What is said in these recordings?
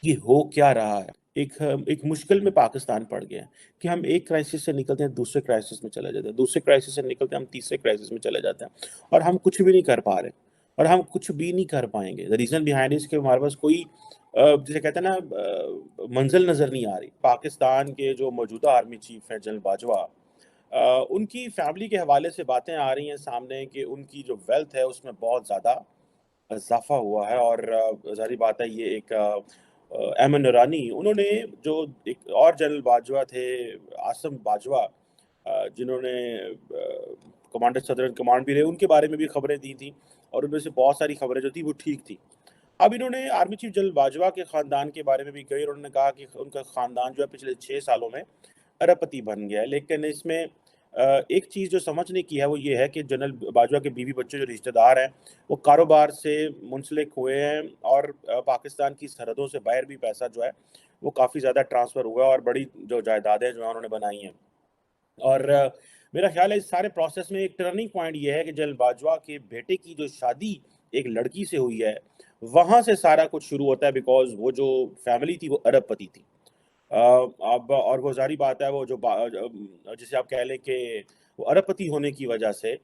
یہ ہو کیا رہا ہے؟ ایک مشکل میں پاکستان پڑ گیا ہے کہ ہم ایک کرائسس سے نکلتے ہیں دوسرے کرائسس میں چلے جاتے ہیں، دوسرے کرائسس سے نکلتے ہیں ہم تیسرے کرائسس میں چلے جاتے ہیں، اور ہم کچھ بھی نہیں کر پا رہے، اور ہم کچھ بھی نہیں کر پائیں گے۔ ریزن بیہائنڈ اس کے ہمارے پاس کوئی جسے کہتے ہیں نا منزل نظر نہیں آ رہی۔ پاکستان کے جو موجودہ آرمی چیف ہیں جنرل باجوہ، ان کی فیملی کے حوالے سے باتیں آ رہی ہیں سامنے کہ ان کی جو ویلتھ ہے اس میں بہت زیادہ اضافہ ہوا ہے، اور ظاہری بات ہے یہ ایک ایمن نورانی، انہوں نے جو ایک اور جنرل باجوہ تھے عاصم باجوہ، جنہوں نے کمانڈر صدر کمانڈ بھی رہے، ان کے بارے میں بھی خبریں دی تھیں، اور ان میں سے بہت ساری خبریں جو تھیں وہ ٹھیک تھی۔ اب انہوں نے آرمی چیف جنرل باجوہ کے خاندان کے بارے میں بھی کہی، اور انہوں نے کہا کہ ان کا خاندان جو ہے پچھلے 6 سالوں میں اربپتی بن گیا ہے، لیکن اس میں ایک چیز جو سمجھنے کی ہے وہ یہ ہے کہ جنرل باجوہ کے بیوی بچے جو رشتہ دار ہیں وہ کاروبار سے منسلک ہوئے ہیں، اور پاکستان کی سرحدوں سے باہر بھی پیسہ جو ہے وہ کافی زیادہ ٹرانسفر ہوا ہے، اور بڑی جو جائیدادیں جو ہیں انہوں نے بنائی ہیں۔ اور میرا خیال ہے اس سارے پروسیس میں ایک ٹرننگ پوائنٹ یہ ہے کہ جنرل باجوہ کے بیٹے کی جو شادی ایک لڑکی سے ہوئی ہے، وہاں سے سارا کچھ شروع ہوتا ہے، بیکاز وہ جو فیملی تھی وہ ارب پتی تھی۔ اب اور وہ ظاہری بات ہے وہ جو جسے آپ کہہ لیں کہ وہ ارب پتی ہونے کی وجہ سے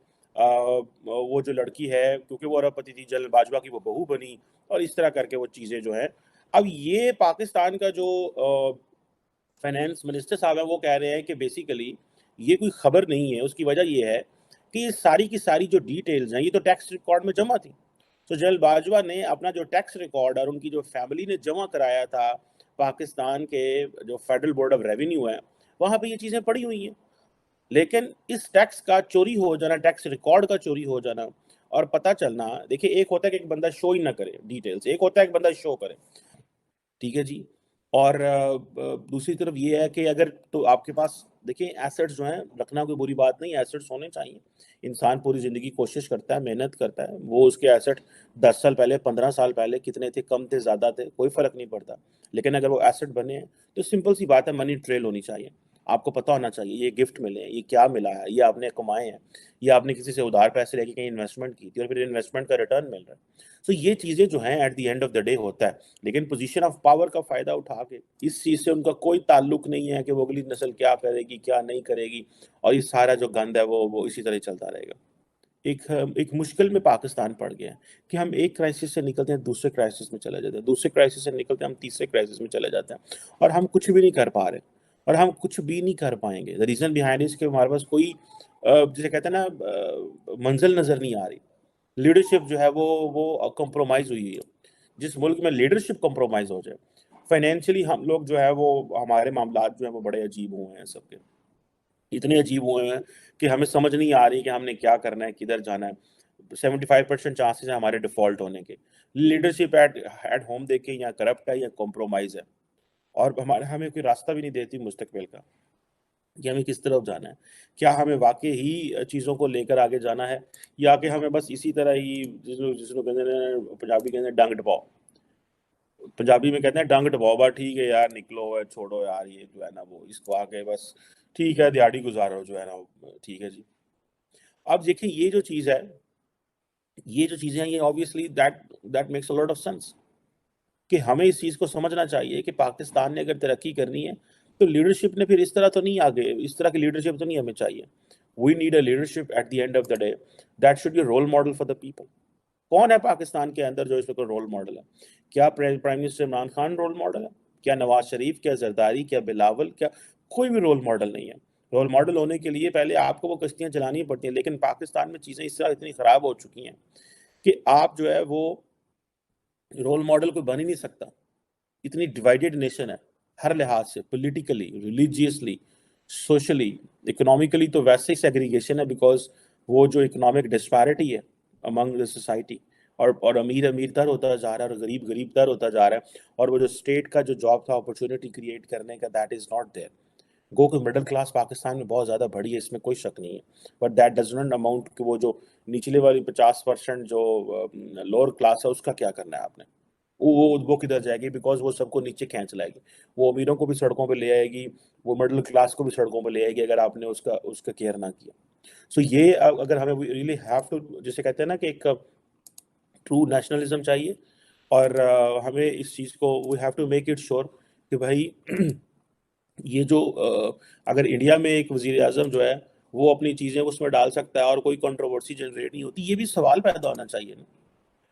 وہ جو لڑکی ہے، کیونکہ وہ ارب پتی تھی، جنرل باجوہ کی وہ بہو بنی، اور اس طرح کر کے وہ چیزیں جو ہیں۔ اب یہ پاکستان کا جو فائنینس منسٹر صاحب ہیں وہ کہہ رہے ہیں کہ بیسیکلی یہ کوئی خبر نہیں ہے، اس کی وجہ یہ ہے کہ یہ ساری کی ساری جو ڈیٹیلز ہیں یہ تو ٹیکس ریکارڈ میں جمع تھی۔ تو جنرل باجوہ نے اپنا جو ٹیکس ریکارڈ اور ان کی جو فیملی نے جمع کرایا تھا پاکستان کے جو فیڈرل بورڈ آف ریونیو ہے، وہاں پہ یہ چیزیں پڑی ہوئی ہیں، لیکن اس ٹیکس کا چوری ہو جانا، ٹیکس ریکارڈ کا چوری ہو جانا اور پتہ چلنا، دیکھیں ایک ہوتا ہے کہ ایک بندہ شو ہی نہ کرے ڈیٹیلز، ایک ہوتا ہے ایک بندہ شو کرے، ٹھیک ہے جی۔ اور دوسری طرف یہ ہے کہ اگر تو آپ کے پاس دیکھیں ایسٹس جو ہیں رکھنا کوئی بری بات نہیں، ایسٹس ہونے چاہیے۔ انسان پوری زندگی کوشش کرتا ہے، محنت کرتا ہے، وہ اس کے ایسٹ 10 سال پہلے 15 سال پہلے کتنے تھے، کم تھے زیادہ تھے، کوئی فرق نہیں پڑتا، لیکن اگر وہ ایسٹ بنے ہیں تو سمپل سی بات ہے منی ٹریل ہونی چاہیے۔ آپ کو پتہ ہونا چاہیے یہ گفٹ ملے ہیں، یہ کیا ملا ہے، یہ آپ نے کمائے ہیں، یا آپ نے کسی سے ادھار پیسے لے کے کہیں انویسٹمنٹ کی تھی اور پھر انویسٹمنٹ کا ریٹرن مل رہا ہے۔ سو یہ چیزیں جو ہیں at the end of the day ہوتا ہے، لیکن پوزیشن آف پاور کا فائدہ اٹھا کے اس چیز سے ان کا کوئی تعلق نہیں ہے کہ وہ اگلی نسل کیا کرے گی کیا نہیں کرے گی، اور یہ سارا جو گند ہے وہ اسی طرح چلتا رہے گا۔ ایک مشکل میں پاکستان پڑ گیا ہے کہ ہم ایک کرائسس سے نکلتے ہیں دوسرے کرائسس میں چلے جاتے ہیں، دوسرے کرائسس سے نکلتے ہیں ہم تیسرے کرائسس میں چلے جاتے ہیں، اور ہم کچھ بھی نہیں کر پا رہے، اور ہم کچھ بھی نہیں کر پائیں گے۔ ریزن بیہائنڈ اس کے ہمارے پاس کوئی جسے کہتے ہیں نا منزل نظر نہیں آ رہی۔ لیڈرشپ جو ہے وہ کمپرومائز ہوئی ہے۔ جس ملک میں لیڈرشپ کمپرومائز ہو جائے، فائنینشلی ہم لوگ جو ہے وہ ہمارے معاملات جو ہیں وہ بڑے عجیب ہوئے ہیں، سب کے اتنے عجیب ہوئے ہیں کہ ہمیں سمجھ نہیں آ رہی کہ ہم نے کیا کرنا ہے، کدھر جانا ہے۔ 75% چانسز ہیں ہمارے ڈیفالٹ ہونے کے۔ لیڈرشپ ایٹ ہوم دیکھیں یا کرپٹ ہے یا کمپرومائز ہے، اور ہمیں کوئی راستہ بھی نہیں دیتی مستقبل کا کہ ہمیں کس طرف جانا ہے۔ کیا ہمیں واقعی ہی چیزوں کو لے کر آگے جانا ہے، یا کہ ہمیں بس اسی طرح ہی جس کو کہتے ہیں پنجابی کہتے ہیں ڈنگ ڈپاؤ، پنجابی میں کہتے ہیں ڈنگ ڈپاؤ، بس ٹھیک ہے یار نکلو ہے چھوڑو یار، یہ جو ہے نا وہ اس کو آ کے بس ٹھیک ہے دیہڑی گزارو جو ہے نا، ٹھیک ہے جی۔ اب دیکھیں یہ جو چیز ہے، یہ جو چیزیں ہیں یہ obviously that makes a lot of sense کہ ہمیں اس چیز کو سمجھنا چاہیے کہ پاکستان نے اگر ترقی کرنی ہے تو لیڈرشپ نے پھر اس طرح تو نہیں آگے، اس طرح کی لیڈرشپ تو نہیں ہمیں چاہیے۔ We need a leadership at the end of the day that should be role model for the people. کون ہے پاکستان کے اندر جو اس وقت رول ماڈل ہے؟ کیا prime minister Imran Khan role model ہے؟ کیا نواز شریف؟ کیا زرداری؟ کیا بلاول؟ کیا کوئی بھی رول ماڈل نہیں ہے۔ رول ماڈل ہونے کے لیے پہلے آپ کو وہ کشتیاں چلانی پڑتی ہیں، لیکن پاکستان میں چیزیں اس طرح اتنی خراب ہو چکی ہیں کہ آپ جو ہے وہ رول ماڈل کوئی بن ہی نہیں سکتا۔ اتنی ڈیوائیڈڈ نیشن ہے ہر لحاظ سے، پولیٹیکلی، ریلیجیسلی، سوشلی، اکنامکلی تو ویسے ہی سیگریگیشن ہے، بیکاز وہ جو اکنامک ڈسپیرٹی ہے امنگ دا سوسائٹی، اور امیر امیر تر ہوتا جا رہا ہے اور غریب غریب تر ہوتا جا رہا ہے، اور وہ جو اسٹیٹ کا جو جاب تھا اپرچونٹی کریٹ کرنے کا دیٹ از ناٹ دیئر۔ گو کہ مڈل کلاس پاکستان میں بہت زیادہ بڑھی ہے، اس میں کوئی شک نہیں ہے، but that does not amount کہ وہ جو نچلے والی 50% جو لوور کلاس ہے اس کا کیا کرنا ہے آپ نے، وہ کدھر جائے گی، بیکاز وہ سب کو نیچے کھینچ لائے گی، وہ امیروں کو بھی سڑکوں پہ لے آئے گی، وہ مڈل کلاس کو بھی سڑکوں پہ لے آئے گی اگر آپ نے اس کا کیئر نہ کیا۔ سو یہ اگر ہمیں ریئلی ہیو ٹو، جسے کہتے ہیں نا کہ ایک ٹرو نیشنلزم چاہیے، اور ہمیں اس چیز کو we have to make it sure کہ بھائی یہ جو اگر انڈیا میں ایک وزیر اعظم جو ہے وہ اپنی چیزیں اس میں ڈال سکتا ہے اور کوئی کنٹروورسی جنریٹ نہیں ہوتی، یہ بھی سوال پیدا ہونا چاہیے نا.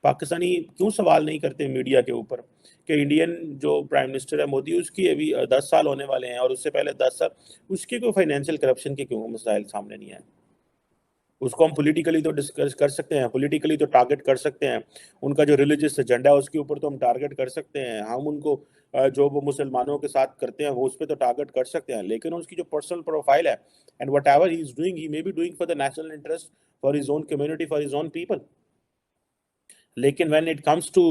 پاکستانی کیوں سوال نہیں کرتے میڈیا کے اوپر کہ انڈین جو پرائم منسٹر ہے مودی، اس کی ابھی 10 سال ہونے والے ہیں اور اس سے پہلے 10 سال اس کے کوئی فائنینشیل کرپشن کے کیوں مسائل سامنے نہیں آئے؟ اس کو ہم پولیٹیکلی تو ڈسکس کر سکتے ہیں، پولیٹیکلی تو ٹارگٹ کر سکتے ہیں، ان کا جو ریلیجس ایجنڈا ہے اس کے اوپر تو ہم ٹارگٹ کر سکتے ہیں، ہم ان کو جو وہ مسلمانوں کے ساتھ کرتے ہیں وہ اس پہ تو ٹارگٹ کر سکتے ہیں، لیکن اس کی جو پرسنل پروفائل ہے and whatever he is doing he may be doing for the national interest, for his own community, for his own people, لیکن وین اٹ کمس ٹو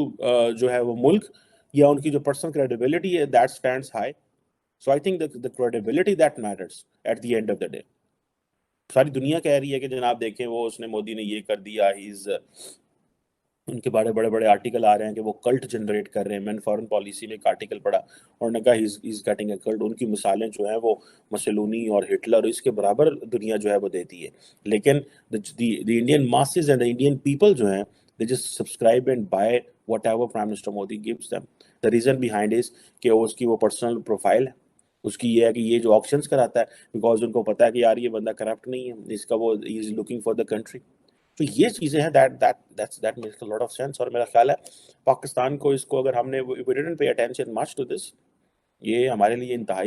جو ہے وہ ملک یا ان کی جو پرسنل کریڈیبلٹی ہے that stands high. So I think the credibility that matters at the end of the day. ساری دنیا کہہ رہی ہے کہ جناب دیکھیں وہ اس نے مودی نے یہ کر دیا، ان کے بڑے بڑے بڑے آرٹیکل آ رہے ہیں کہ وہ کلٹ جنریٹ کر رہے ہیں. میں نے فارن پالیسی میں ایک آرٹیکل پڑھا اور نے کہا he's getting a cult. ان کی مثالیں جو ہیں وہ مسلونی اور ہٹلر اس کے برابر دنیا جو ہے وہ دیتی ہے، لیکن the Indian masses and the Indian people جو ہیں they just subscribe and buy whatever Prime Minister Modi gives them. The reason behind is کہ اس کی وہ پرسنل پروفائل ہے، اس کی یہ ہے کہ یہ جو آپشنس کراتا ہے بیکاز ان کو پتا ہے کہ یار یہ بندہ کرپٹ نہیں ہے، اس کا وہ is looking for the country. تو یہ چیزیں ہیں that makes a lot of sense. اور میرا خیال ہے پاکستان کو اس کو اگر ہم نے we didn't pay attention much to this، یہ ہمارے لیے انتہائی